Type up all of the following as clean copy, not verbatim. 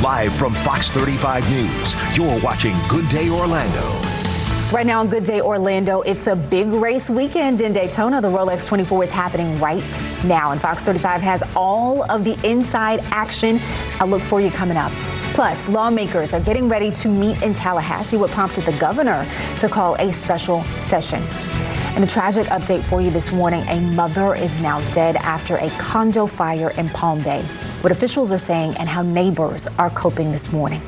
Live from Fox 35 News, you're watching Good Day Orlando. Right now on Good Day Orlando, it's a big race weekend in Daytona. The Rolex 24 is happening right now, and Fox 35 has all of the inside action. I'll look for you coming up. Plus, lawmakers are getting ready to meet in Tallahassee, what prompted the governor to call a special session. And a tragic update for you this morning. A mother is now dead after a condo fire in Palm Bay. What officials are saying and how neighbors are coping this morning.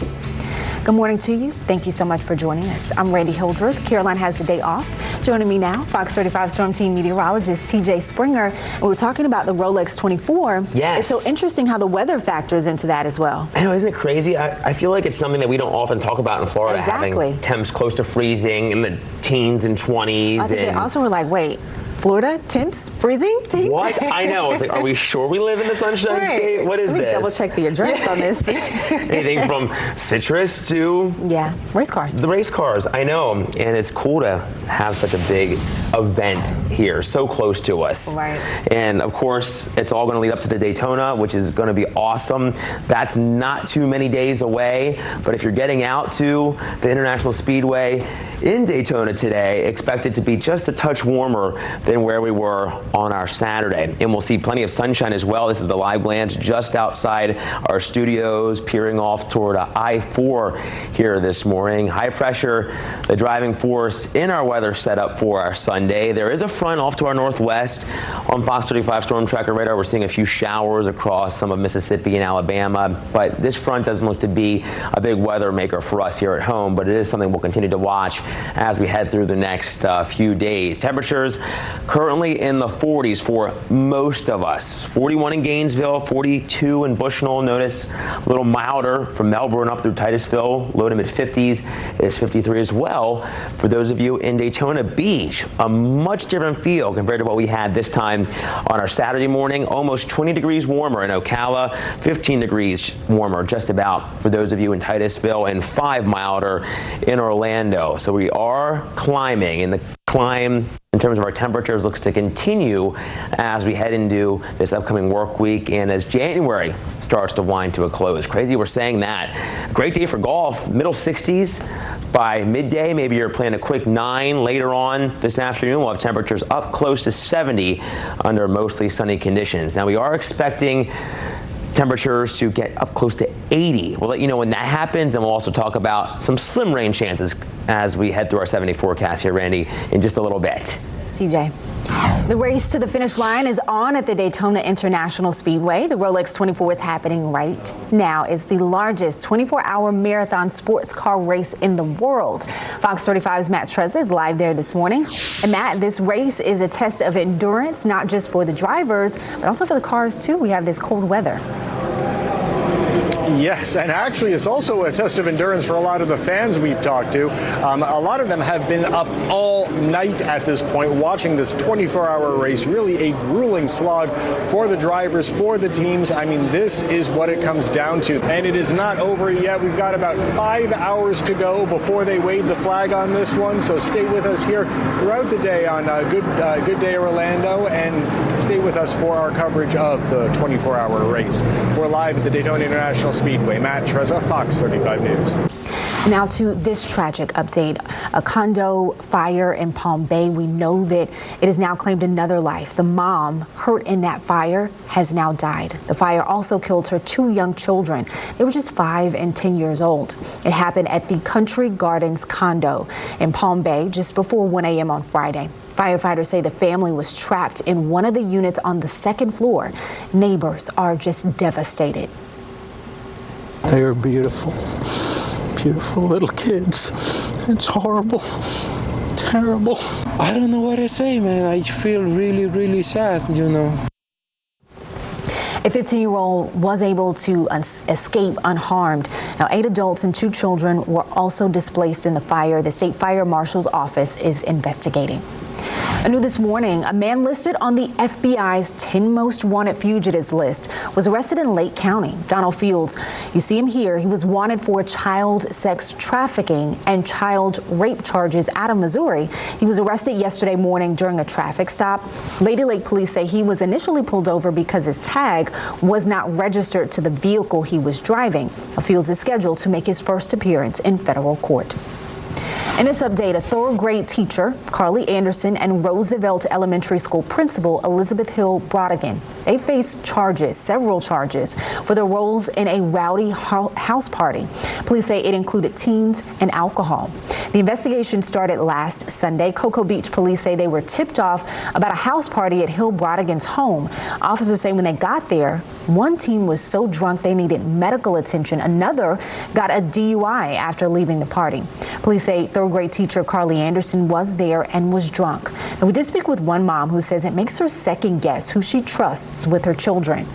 Good morning to you. Thank you so much for joining us. I'm Randy Hildreth. Caroline has the day off. Joining me now, Fox 35 Storm Team meteorologist TJ Springer. And we're talking about the Rolex 24. Yes. It's so interesting how the weather factors into that as well. I know, isn't it crazy? I feel like it's something that we don't often talk about in Florida. Exactly. Having temps close to freezing in the teens and 20s. I think they also were like, wait, Florida temps freezing? Teens? What? I know. It's like, are we sure we live in the Sunshine State? What is Let me this? double check the address on this. Anything from citrus to race cars. The race cars. I know, and it's cool to have such a big event here, so close to us. Right. And of course, it's all going to lead up to the Daytona, which is going to be awesome. That's not too many days away, but if you're getting out to the International Speedway in Daytona today, expect it to be just a touch warmer than where we were on our Saturday. And we'll see plenty of sunshine as well. This is the live glance just outside our studios, peering off toward I-4 here this morning. High pressure, the driving force in our weather setup for our Sunday. There is a front off to our northwest on Fox 35 Storm Tracker radar. We're seeing a few showers across some of Mississippi and Alabama, but this front doesn't look to be a big weather maker for us here at home, but it is something we'll continue to watch as we head through the next few days. Temperatures currently in the 40s for most of us. 41 in Gainesville, 42 in Bushnell. Notice a little milder from Melbourne up through Titusville. Low to mid 50s. It's 53 as well for those of you in Daytona Beach. A much different feel compared to what we had this time on our Saturday morning. Almost 20 degrees warmer in Ocala, 15 degrees warmer just about for those of you in Titusville, and 5 milder in Orlando. So we are climbing, and the climb in terms of our temperatures looks to continue as we head into this upcoming work week and as January starts to wind to a close. Crazy we're saying that. Great day for golf, middle 60s by midday. Maybe you're playing a quick 9 later on this afternoon. We'll have temperatures up close to 70 under mostly sunny conditions. Now we are expecting temperatures to get up close to 80. We'll let you know when that happens, and we'll also talk about some slim rain chances as we head through our 7-day forecast here, Randy, in just a little bit. TJ. The race to the finish line is on at the Daytona International Speedway. The Rolex 24 is happening right now. It's the largest 24-hour marathon sports car race in the world. Fox 35's Matt Trezza is live there this morning. And Matt, this race is a test of endurance, not just for the drivers, but also for the cars too. We have this cold weather. Yes, and actually it's also a test of endurance for a lot of the fans we've talked to. A lot of them have been up all night at this point watching this 24-hour race. Really a grueling slog for the drivers, for the teams. I mean, this is what it comes down to. And it is not over yet. We've got about 5 hours to go before they wave the flag on this one. So stay with us here throughout the day on Good Day Orlando, and stay with us for our coverage of the 24-hour race. We're live at the Daytona International Speedway. Matt Trezza, Fox 35 News. Now to this tragic update. A condo fire in Palm Bay. We know that it has now claimed another life. The mom hurt in that fire has now died. The fire also killed her 2 young children. They were just 5 and 10 years old. It happened at the Country Gardens condo in Palm Bay just before 1 a.m. on Friday. Firefighters say the family was trapped in one of the units on the 2nd floor. Neighbors are just devastated. They are beautiful, beautiful little kids. It's horrible, terrible. I don't know what to say, man. I feel really, really sad, you know. A 15-year-old was able to escape unharmed. Now, 8 adults and 2 children were also displaced in the fire. The State Fire Marshal's office is investigating. New this morning, a man listed on the FBI's 10 most wanted fugitives list was arrested in Lake County. Donald Fields, you see him here. He was wanted for child sex trafficking and child rape charges out of Missouri. He was arrested yesterday morning during a traffic stop. Lady Lake police say he was initially pulled over because his tag was not registered to the vehicle he was driving. Fields is scheduled to make his first appearance in federal court. In this update, a third grade teacher, Carly Anderson, and Roosevelt Elementary School principal, Elizabeth Hill Brodigan, they faced several charges, for their roles in a rowdy house party. Police say it included teens and alcohol. The investigation started last Sunday. Cocoa Beach police say they were tipped off about a house party at Hill Brodigan's home. Officers say when they got there, one teen was so drunk they needed medical attention. Another got a DUI after leaving the party. Police say third grade teacher Carly Anderson was there and was drunk. And we did speak with one mom who says it makes her second guess who she trusts with her children.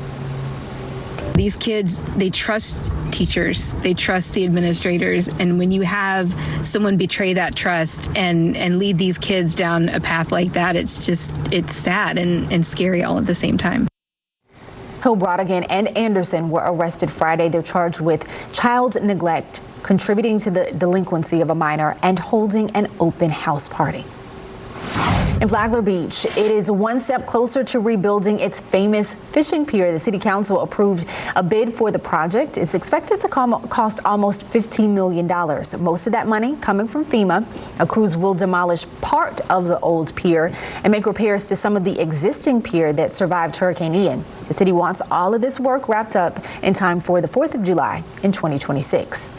These kids, they trust teachers, they trust the administrators, and when you have someone betray that trust and lead these kids down a path like that, it's sad and scary all at the same time. Hill Brodigan and Anderson were arrested Friday. They're charged with child neglect, contributing to the delinquency of a minor, and holding an open house party. In Flagler Beach, it is one step closer to rebuilding its famous fishing pier. The city council approved a bid for the project. It's expected to cost almost $15 million. Most of that money coming from FEMA. A crews will demolish part of the old pier and make repairs to some of the existing pier that survived Hurricane Ian. The city wants all of this work wrapped up in time for the 4th of July in 2026.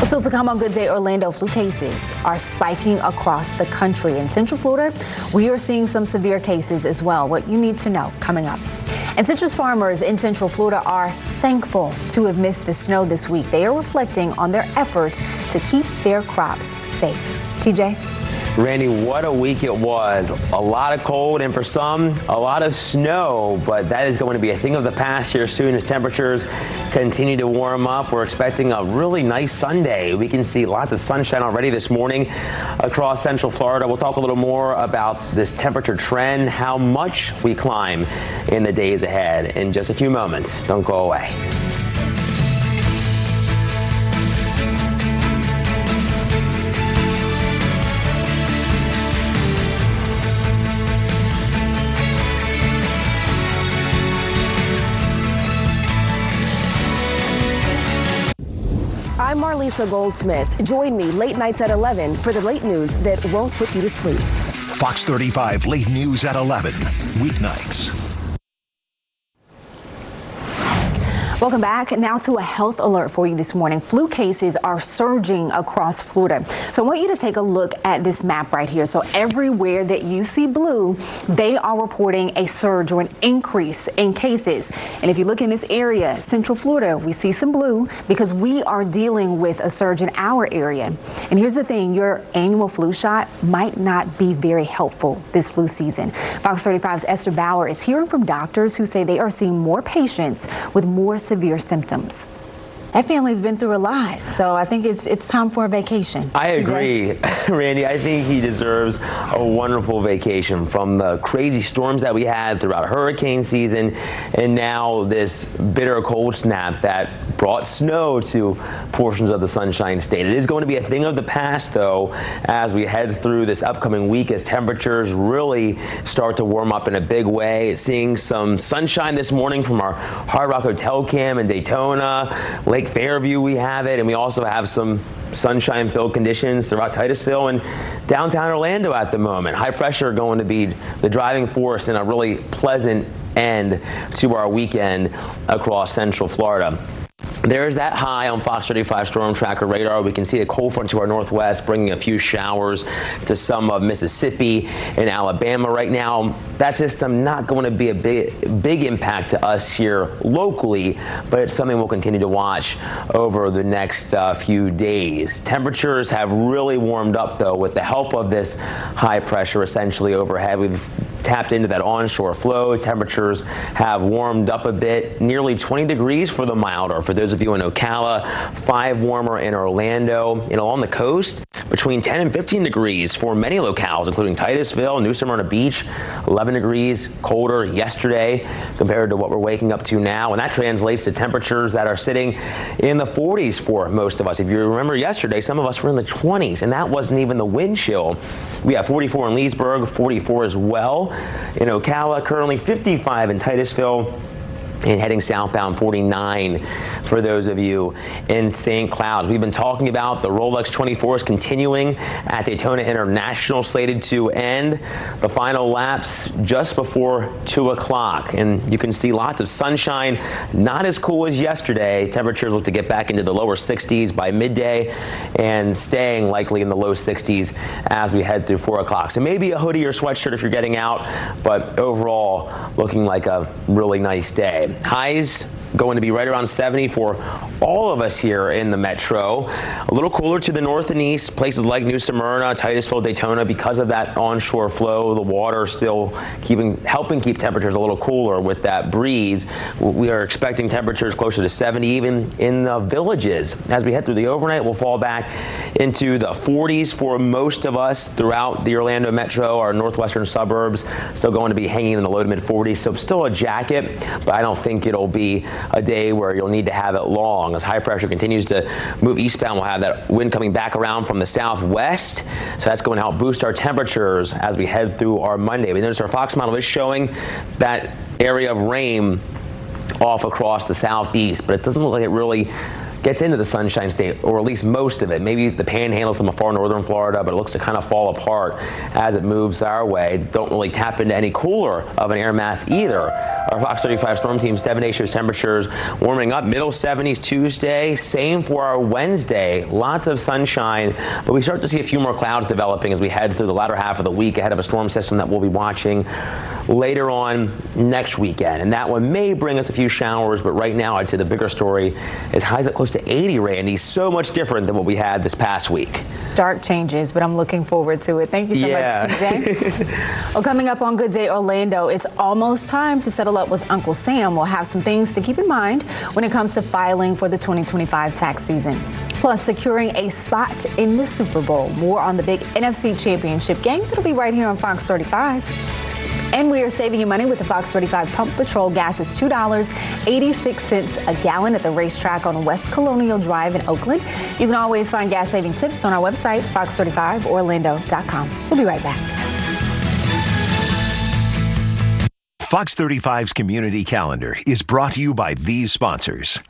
Still to come on Good Day Orlando, flu cases are spiking across the country. In Central Florida, we are seeing some severe cases as well. What you need to know coming up. And citrus farmers in Central Florida are thankful to have missed the snow this week. They are reflecting on their efforts to keep their crops safe. TJ? Randy, what a week it was. A lot of cold and for some, a lot of snow, but that is going to be a thing of the past here soon as temperatures continue to warm up. We're expecting a really nice Sunday. We can see lots of sunshine already this morning across Central Florida. We'll talk a little more about this temperature trend, how much we climb in the days ahead in just a few moments. Don't go away. I'm Marlisa Goldsmith. Join me late nights at 11 for the late news that won't put you to sleep. Fox 35 Late News at 11, weeknights. Welcome back. Now to a health alert for you this morning. Flu cases are surging across Florida. So I want you to take a look at this map right here. So everywhere that you see blue, they are reporting a surge or an increase in cases. And if you look in this area, Central Florida, we see some blue because we are dealing with a surge in our area. And here's the thing, your annual flu shot might not be very helpful this flu season. Fox 35's Esther Bauer is hearing from doctors who say they are seeing more patients with more severe symptoms. That family's been through a lot, so I think it's time for a vacation. I agree, Randy. I think he deserves a wonderful vacation from the crazy storms that we had throughout hurricane season, and now this bitter cold snap that brought snow to portions of the Sunshine State. It is going to be a thing of the past, though, as we head through this upcoming week as temperatures really start to warm up in a big way. Seeing some sunshine this morning from our Hard Rock Hotel cam in Daytona, Lake Fairview, we have it, and we also have some sunshine-filled conditions throughout Titusville and downtown Orlando at the moment. High pressure going to be the driving force and a really pleasant end to our weekend across Central Florida. There's that high on Fox 35 Storm Tracker radar. We can see a cold front to our northwest, bringing a few showers to some of Mississippi and Alabama right now. That system not going to be a big impact to us here locally, but it's something we'll continue to watch over the next few days. Temperatures have really warmed up, though, with the help of this high pressure essentially overhead. We've tapped into that onshore flow. Temperatures have warmed up a bit, nearly 20 degrees for the milder. For those of you in Ocala, 5 warmer in Orlando. And along the coast, between 10 and 15 degrees for many locales, including Titusville, New Smyrna Beach, 11 degrees colder yesterday compared to what we're waking up to now. And that translates to temperatures that are sitting in the 40s for most of us. If you remember yesterday, some of us were in the 20s, and that wasn't even the wind chill. We have 44 in Leesburg, 44 as well in Ocala, currently 55 in Titusville, and heading southbound 49 for those of you in St. Cloud. We've been talking about the Rolex 24s continuing at Daytona International, slated to end the final laps just before 2 o'clock. And you can see lots of sunshine, not as cool as yesterday. Temperatures look to get back into the lower 60s by midday and staying likely in the low 60s as we head through 4 o'clock. So maybe a hoodie or sweatshirt if you're getting out, but overall looking like a really nice day. Highs going to be right around 70 for all of us here in the metro. A little cooler to the north and east, places like New Smyrna, Titusville, Daytona, because of that onshore flow. The water still helping keep temperatures a little cooler with that breeze. We are expecting temperatures closer to 70 even in the villages. As we head through the overnight, we'll fall back into the 40s for most of us throughout the Orlando metro. Our northwestern suburbs still going to be hanging in the low to mid 40s, so still a jacket, but I don't think it'll be a day where you'll need to have it long. As high pressure continues to move eastbound, we'll have that wind coming back around from the southwest, so that's going to help boost our temperatures as we head through our Monday. We notice our Fox model is showing that area of rain off across the southeast, but it doesn't look like it really gets into the Sunshine State, or at least most of it. Maybe the panhandle, some of far northern Florida, but it looks to kind of fall apart as it moves our way. Don't really tap into any cooler of an air mass either. Our Fox 35 Storm Team 7-day shows temperatures warming up, middle 70s Tuesday. Same for our Wednesday. Lots of sunshine, but we start to see a few more clouds developing as we head through the latter half of the week ahead of a storm system that we'll be watching later on next weekend. And that one may bring us a few showers, but right now I'd say the bigger story is highs up close to 80, Randy. So much different than what we had this past week. Stark changes, but I'm looking forward to it. Thank you so much, TJ. Well, coming up on Good Day Orlando, it's almost time to settle up with Uncle Sam. We'll have some things to keep in mind when it comes to filing for the 2025 tax season. Plus, securing a spot in the Super Bowl. More on the big NFC Championship game that'll be right here on Fox 35. And we are saving you money with the Fox 35 Pump Patrol. Gas is $2.86 a gallon at the racetrack on West Colonial Drive in Oakland. You can always find gas-saving tips on our website, fox35orlando.com. We'll be right back. Fox 35's Community Calendar is brought to you by these sponsors.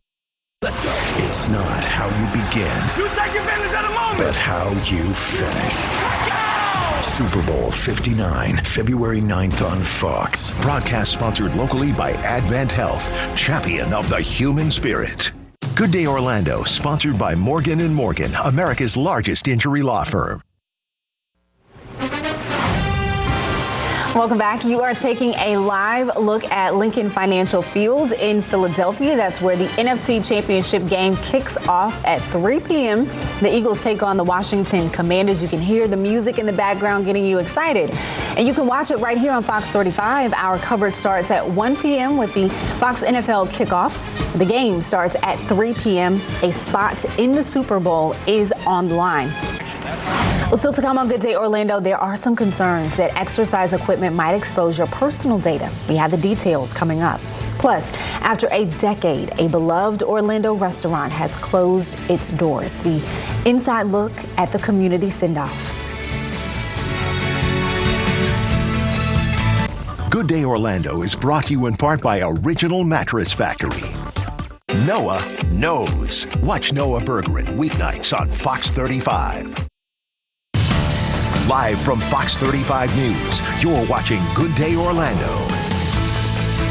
Let's go. It's not how you begin. You take advantage of the moment. But how you finish. Super Bowl 59, February 9th on Fox. Broadcast sponsored locally by Advent Health, champion of the human spirit. Good Day Orlando, sponsored by Morgan & Morgan, America's largest injury law firm. Welcome back. You are taking a live look at Lincoln Financial Field in Philadelphia. That's where the NFC Championship game kicks off at 3 p.m. The Eagles take on the Washington Commanders. You can hear the music in the background getting you excited. And you can watch it right here on Fox 35. Our coverage starts at 1 p.m. with the Fox NFL kickoff. The game starts at 3 p.m. A spot in the Super Bowl is on the line. Well, still to come on Good Day Orlando, there are some concerns that exercise equipment might expose your personal data. We have the details coming up. Plus, after a decade, a beloved Orlando restaurant has closed its doors. The inside look at the community send-off. Good Day Orlando is brought to you in part by Original Mattress Factory. Noah knows. Watch Noah Bergeron weeknights on Fox 35. Live from Fox 35 News, you're watching Good Day Orlando.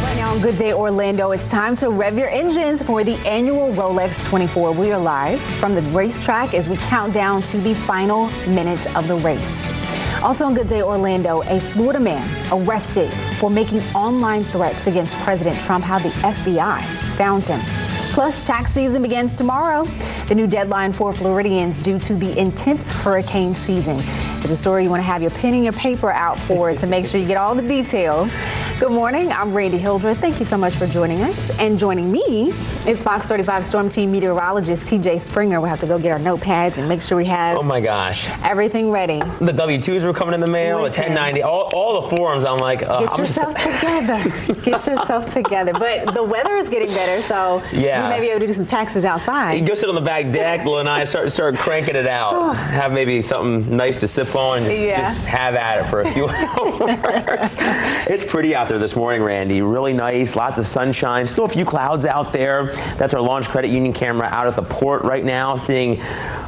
Right now on Good Day Orlando, it's time to rev your engines for the annual Rolex 24. We are live from the racetrack as we count down to the final minutes of the race. Also on Good Day Orlando, a Florida man arrested for making online threats against President Trump. How the FBI found him. Plus, tax season begins tomorrow. The new deadline for Floridians due to the intense hurricane season. It's a story you want to have your pen and your paper out for to make sure you get all the details. Good morning. I'm Randy Hildreth. Thank you so much for joining us. And joining me is Fox 35 Storm Team meteorologist TJ Springer. We'll have to go get our notepads and make sure we have everything ready. The W-2s were coming in the mail, Listen. the 1090, all the forms. I'm like, get yourself together. Get yourself together. But the weather is getting better, so we may be able to do some taxes outside. You go sit on the back deck, Lil and I start cranking it out. Have maybe something nice to sip on, just have at it for a few hours. It's pretty out there this morning, Randy. Really nice, lots of sunshine. Still a few clouds out there. That's our Launch Credit Union camera out at the port right now, seeing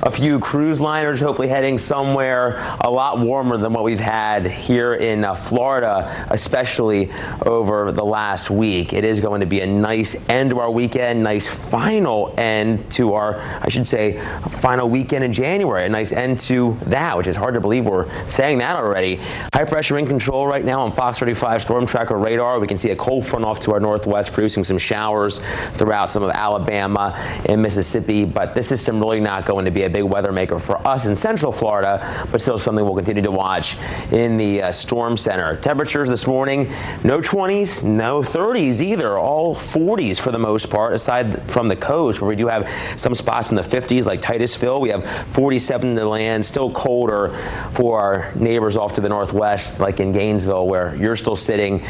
a few cruise liners hopefully heading somewhere a lot warmer than what we've had here in Florida, especially over the last week. It is going to be a nice end to our weekend, nice final end to our, I should say, final weekend in January. A nice end to that, which is hard to believe we're saying that already. High pressure in control right now on Fox 35 Storm Tracker radar. We can see a cold front off to our northwest, producing some showers throughout some of Alabama and Mississippi, but this system really not going to be a big weather maker for us in central Florida, but still something we'll continue to watch in the storm center. Temperatures this morning, no 20s, no 30s either, all 40s for the most part, aside from the coast where we do have some spots in the 50s like Titusville. We have 47 to land, still colder for our neighbors off to the northwest like in Gainesville, where you're still sitting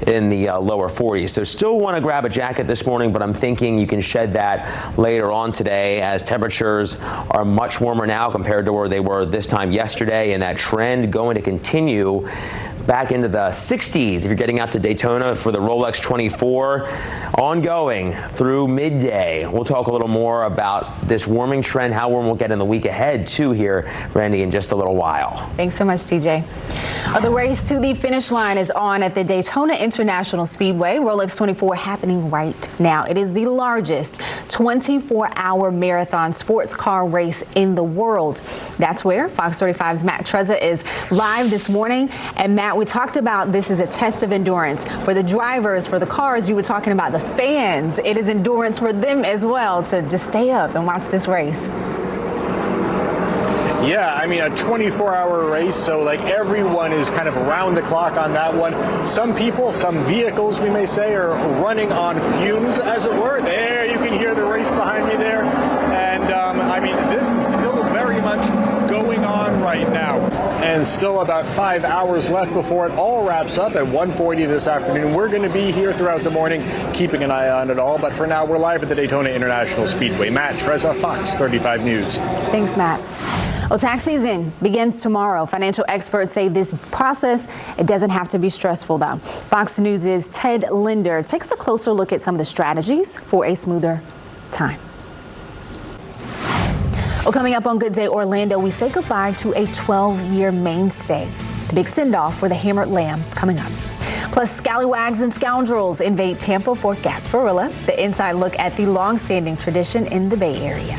in the lower 40s. So still want to grab a jacket this morning, but I'm thinking you can shed that later on today as temperatures are much warmer now compared to where they were this time yesterday, and that trend going to continue back into the 60s if you're getting out to Daytona for the Rolex 24, ongoing through midday. We'll talk a little more about this warming trend, how warm we'll get in the week ahead too here, Randy, in just a little while. Thanks so much, TJ. The race to the finish line is on at the Daytona International Speedway. Rolex 24 happening right now. It is the largest 24-hour marathon sports car race in the world. That's where Fox 35's Matt Trezza is live this morning. And Matt, we talked about this is a test of endurance for the drivers, for the cars. You were talking about the fans. It is endurance for them as well to just stay up and watch this race. Yeah, I mean, a 24-hour race, so like everyone is kind of around the clock on that one. Some people, some vehicles, we may say, are running on fumes, as it were. There, you can hear the race behind me there. And, I mean, this is still very much going on right now. And still about 5 hours left before it all wraps up at 1:40 this afternoon. We're going to be here throughout the morning, keeping an eye on it all. But for now, we're live at the Daytona International Speedway. Matt Trezza, Fox 35 News. Thanks, Matt. Well, tax season begins tomorrow. Financial experts say this process, it doesn't have to be stressful, though. Fox News' Ted Linder takes a closer look at some of the strategies for a smoother time. Well, coming up on Good Day Orlando, we say goodbye to a 12-year mainstay. The big send-off for the Hammered Lamb coming up. Plus, scallywags and scoundrels invade Tampa for Gasparilla. The inside look at the long-standing tradition in the Bay Area.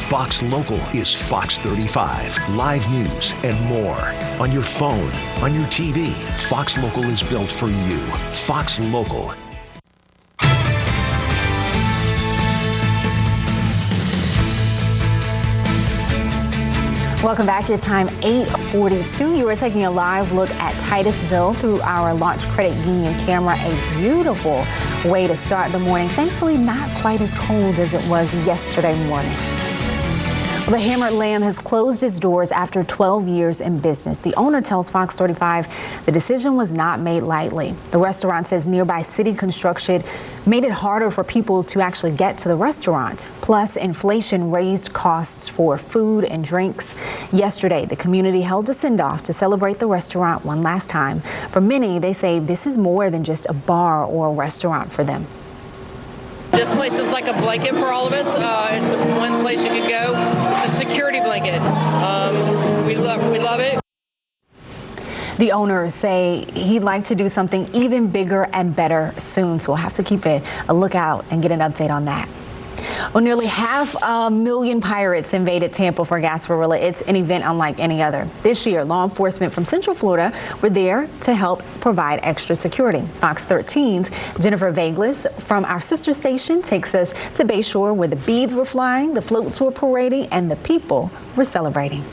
Fox Local is Fox 35. Live news and more. On your phone, on your TV. Fox Local is built for you. Fox Local. Welcome back. Your time 8:42. You are taking a live look at Titusville through our Launch Credit Union camera. A beautiful way to start the morning. Thankfully, not quite as cold as it was yesterday morning. The Hammered Lamb has closed its doors after 12 years in business. The owner tells Fox 35 the decision was not made lightly. The restaurant says nearby city construction made it harder for people to actually get to the restaurant. Plus, inflation raised costs for food and drinks. Yesterday, the community held a send-off to celebrate the restaurant one last time. For many, they say this is more than just a bar or a restaurant for them. This place is like a blanket for all of us. It's the one place you can go. It's a security blanket. We love it. The owners say he'd like to do something even bigger and better soon, so we'll have to keep a lookout and get an update on that. Well, nearly 500,000 pirates invaded Tampa for Gasparilla. It's an event unlike any other. This year, law enforcement from Central Florida were there to help provide extra security. Fox 13's Jennifer Vaglis from our sister station takes us to Bayshore, where the beads were flying, the floats were parading, and the people were celebrating.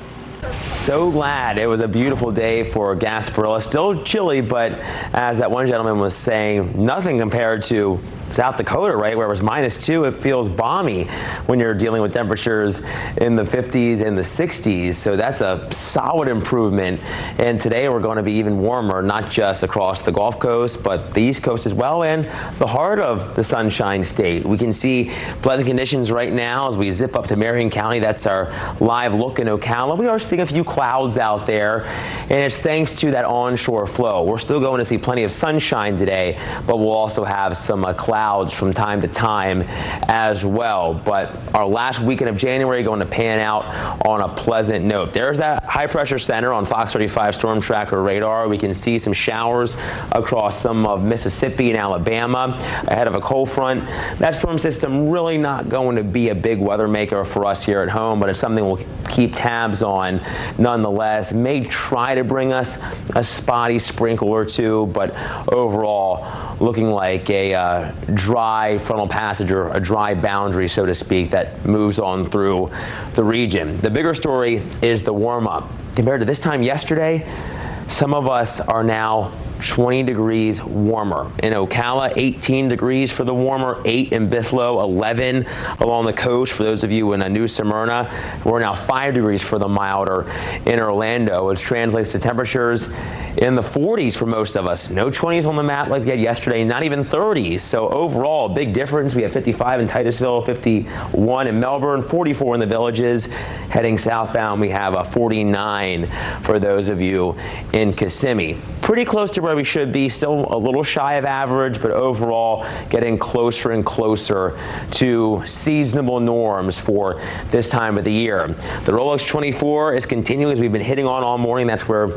So glad. It was a beautiful day for Gasparilla. Still chilly, but as that one gentleman was saying, nothing compared to South Dakota, right, where it was -2. It feels balmy when you're dealing with temperatures in the 50s and the 60s. So that's a solid improvement. And today we're going to be even warmer, not just across the Gulf Coast, but the East Coast as well, and the heart of the Sunshine State. We can see pleasant conditions right now as we zip up to Marion County. That's our live look in Ocala. We are seeing a few clouds out there, and it's thanks to that onshore flow. We're still going to see plenty of sunshine today, but we'll also have some clouds from time to time as well. But our last weekend of January going to pan out on a pleasant note. There's that high pressure center on Fox 35 storm tracker radar. We can see some showers across some of Mississippi and Alabama ahead of a cold front. That storm system really not going to be a big weather maker for us here at home, but it's something we'll keep tabs on nonetheless. May try to bring us a spotty sprinkle or two, but overall looking like a dry frontal passage, or a dry boundary, so to speak, that moves on through the region. The bigger story is the warm-up. Compared to this time yesterday, some of us are now 20 degrees warmer. In Ocala, 18 degrees for the warmer, 8 in Bithlo, 11 along the coast. For those of you in New Smyrna, we're now 5 degrees for the milder in Orlando, which translates to temperatures in the 40s for most of us. No 20s on the map like we had yesterday, not even 30s. So overall, big difference. We have 55 in Titusville, 51 in Melbourne, 44 in the Villages. Heading southbound, we have a 49 for those of you in Kissimmee. Pretty close to where we should be, still a little shy of average, but overall getting closer and closer to seasonable norms for this time of the year. The Rolex 24 is continuing as we've been hitting on all morning. That's where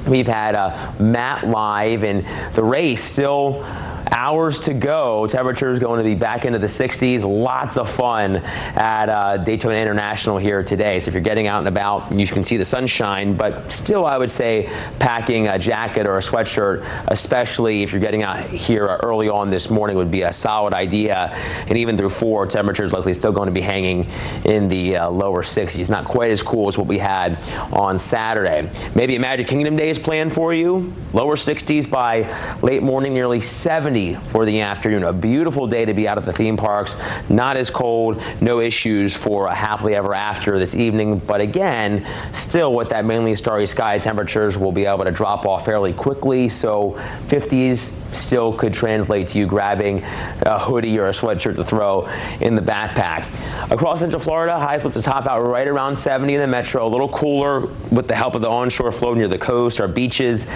we've had Matt live, and the race still hours to go. Temperatures going to be back into the 60s. Lots of fun at Daytona International here today. So if you're getting out and about, you can see the sunshine, but still I would say packing a jacket or a sweatshirt, especially if you're getting out here early on this morning, would be a solid idea. And even through 4, temperatures likely still going to be hanging in the lower 60s. Not quite as cool as what we had on Saturday. Maybe a Magic Kingdom day is planned for you. Lower 60s by late morning, nearly 70 for the afternoon. A beautiful day to be out at the theme parks. Not as cold, no issues for a happily ever after this evening. But again, still with that mainly starry sky, temperatures will be able to drop off fairly quickly. So 50s still could translate to you grabbing a hoodie or a sweatshirt to throw in the backpack. Across Central Florida, highs look to top out right around 70 in the metro. A little cooler with the help of the onshore flow near the coast. Our beaches,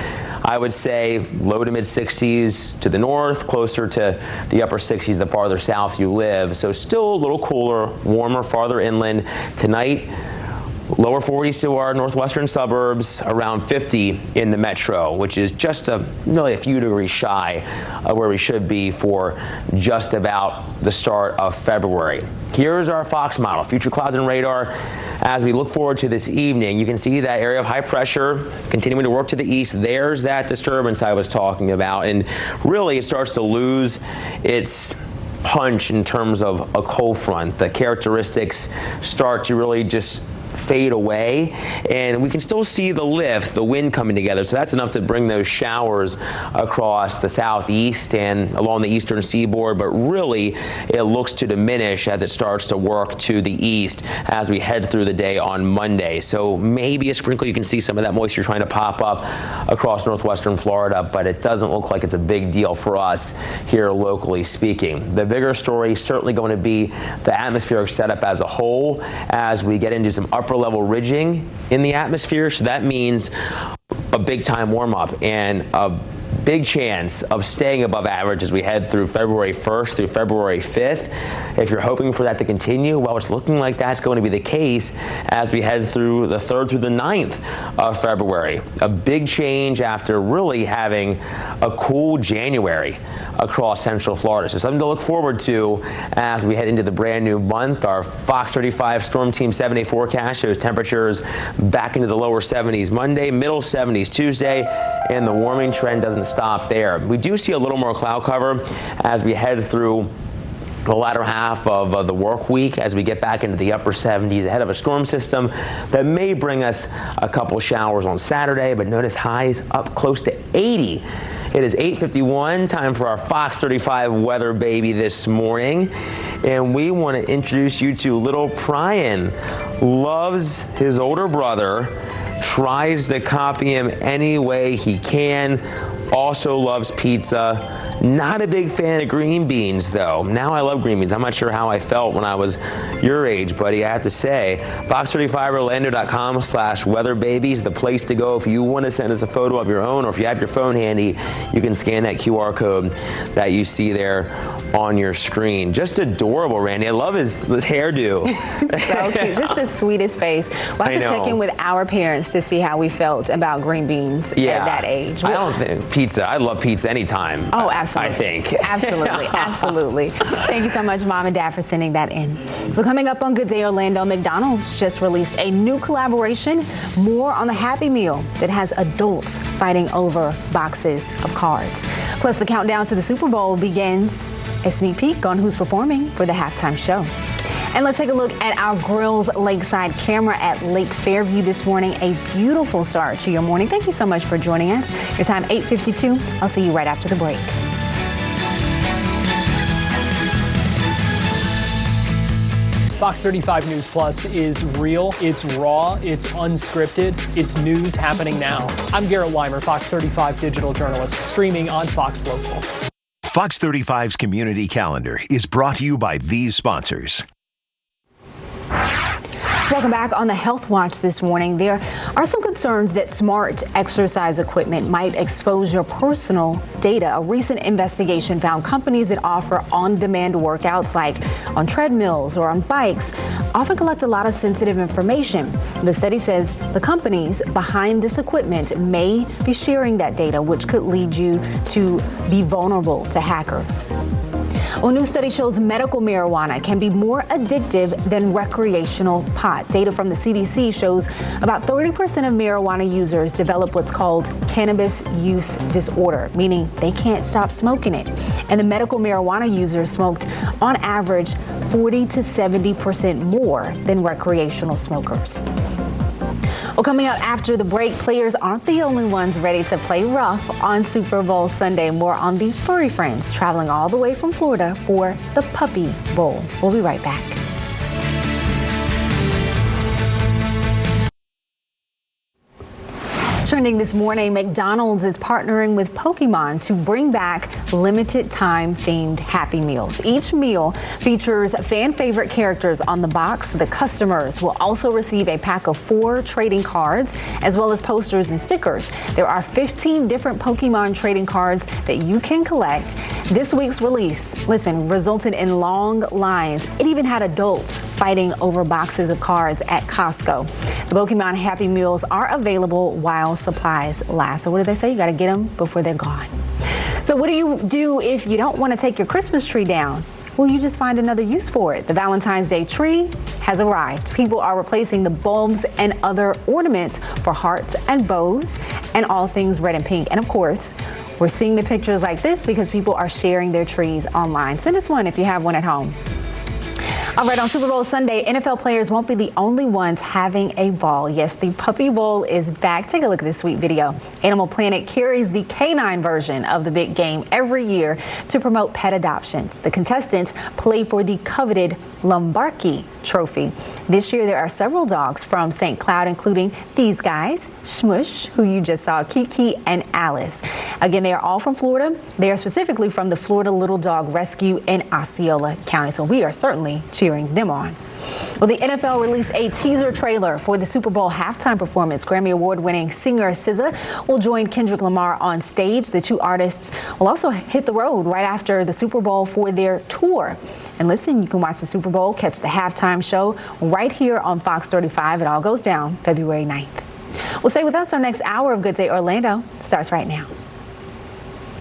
I would say low to mid 60s to the north, closer to the upper 60s the farther south you live. So still a little cooler, warmer farther inland. Tonight, lower 40s to our northwestern suburbs, around 50 in the metro, which is just really a few degrees shy of where we should be for just about the start of February. Here's our Fox model, future clouds and radar. As we look forward to this evening, you can see that area of high pressure continuing to work to the east. There's that disturbance I was talking about, and really it starts to lose its punch in terms of a cold front. The characteristics start to really just fade away, and we can still see the lift, the wind coming together. So that's enough to bring those showers across the southeast and along the eastern seaboard, but really it looks to diminish as it starts to work to the east as we head through the day on Monday. So maybe a sprinkle, you can see some of that moisture trying to pop up across northwestern Florida, but it doesn't look like it's a big deal for us here locally speaking. The bigger story is certainly going to be the atmospheric setup as a whole as we get into some upper level ridging in the atmosphere. So that means a big time warm up and a big chance of staying above average as we head through February 1st through February 5th. If you're hoping for that to continue, well, it's looking like that's going to be the case as we head through the 3rd through the 9th of February. A big change after really having a cool January across Central Florida. So something to look forward to as we head into the brand new month. Our Fox 35 Storm Team 7-day forecast shows temperatures back into the lower 70s Monday, middle 70s Tuesday, and the warming trend doesn't stop there. We do see a little more cloud cover as we head through the latter half of the work week as we get back into the upper 70s ahead of a storm system that may bring us a couple showers on Saturday, but notice highs up close to 80. It is 8:51, time for our Fox 35 weather baby this morning. And we want to introduce you to little Brian. Loves his older brother, tries to copy him any way he can, also loves pizza. Not a big fan of green beans, though. Now I love green beans. I'm not sure how I felt when I was your age, buddy, I have to say. Fox35Orlando.com/weatherbaby is the place to go if you want to send us a photo of your own, or if you have your phone handy, you can scan that QR code that you see there on your screen. Just adorable, Randy. I love his hairdo. So cute. Just the sweetest face. We'll have to check in with our parents to see how we felt about green beans at that age. I don't think pizza. I love pizza anytime. Oh, absolutely. I think. Absolutely. Absolutely. Thank you so much, Mom and Dad, for sending that in. So coming up on Good Day Orlando, McDonald's just released a new collaboration, more on the Happy Meal that has adults fighting over boxes of cards. Plus, the countdown to the Super Bowl begins. A sneak peek on who's performing for the halftime show. And let's take a look at our Grills Lakeside camera at Lake Fairview this morning. A beautiful start to your morning. Thank you so much for joining us. Your time 8:52. I'll see you right after the break. Fox 35 News Plus is real, it's raw, it's unscripted, it's news happening now. I'm Garrett Weimer, Fox 35 digital journalist, streaming on Fox Local. Fox 35's community calendar is brought to you by these sponsors. Welcome back on the Health Watch this morning. There are some concerns that smart exercise equipment might expose your personal data. A recent investigation found companies that offer on-demand workouts, like on treadmills or on bikes, often collect a lot of sensitive information. The study says the companies behind this equipment may be sharing that data, which could lead you to be vulnerable to hackers. A new study shows medical marijuana can be more addictive than recreational pot. Data from the CDC shows about 30% of marijuana users develop what's called cannabis use disorder, meaning they can't stop smoking it. And the medical marijuana users smoked, on average, 40 to 70% more than recreational smokers. Well, coming up after the break, players aren't the only ones ready to play rough on Super Bowl Sunday. More on the furry friends traveling all the way from Florida for the Puppy Bowl. We'll be right back. Trending this morning, McDonald's is partnering with Pokemon to bring back limited time themed Happy Meals. Each meal features fan favorite characters on the box. The customers will also receive a pack of 4 trading cards, as well as posters and stickers. There are 15 different Pokemon trading cards that you can collect. This week's release, resulted in long lines. It even had adults fighting over boxes of cards at Costco. The Pokemon Happy Meals are available while supplies last. So what do they say? You got to get them before they're gone. So what do you do if you don't want to take your Christmas tree down? Well, you just find another use for it. The Valentine's Day tree has arrived. People are replacing the bulbs and other ornaments for hearts and bows and all things red and pink. And of course, we're seeing the pictures like this because people are sharing their trees online. Send us one if you have one at home. All right, on Super Bowl Sunday, NFL players won't be the only ones having a ball. Yes, the Puppy Bowl is back. Take a look at this sweet video. Animal Planet carries the canine version of the big game every year to promote pet adoptions. The contestants play for the coveted Lombardi Trophy. This year, there are several dogs from St. Cloud, including these guys, Smush, who you just saw, Kiki and Alice. Again, they are all from Florida. They are specifically from the Florida Little Dog Rescue in Osceola County. So we are certainly cheering them on. Well, the NFL released a teaser trailer for the Super Bowl halftime performance. Grammy Award-winning singer SZA will join Kendrick Lamar on stage. The two artists will also hit the road right after the Super Bowl for their tour. And listen, you can watch the Super Bowl, catch the halftime show right here on Fox 35. It all goes down February 9th. Well, stay with us. Our next hour of Good Day Orlando starts right now.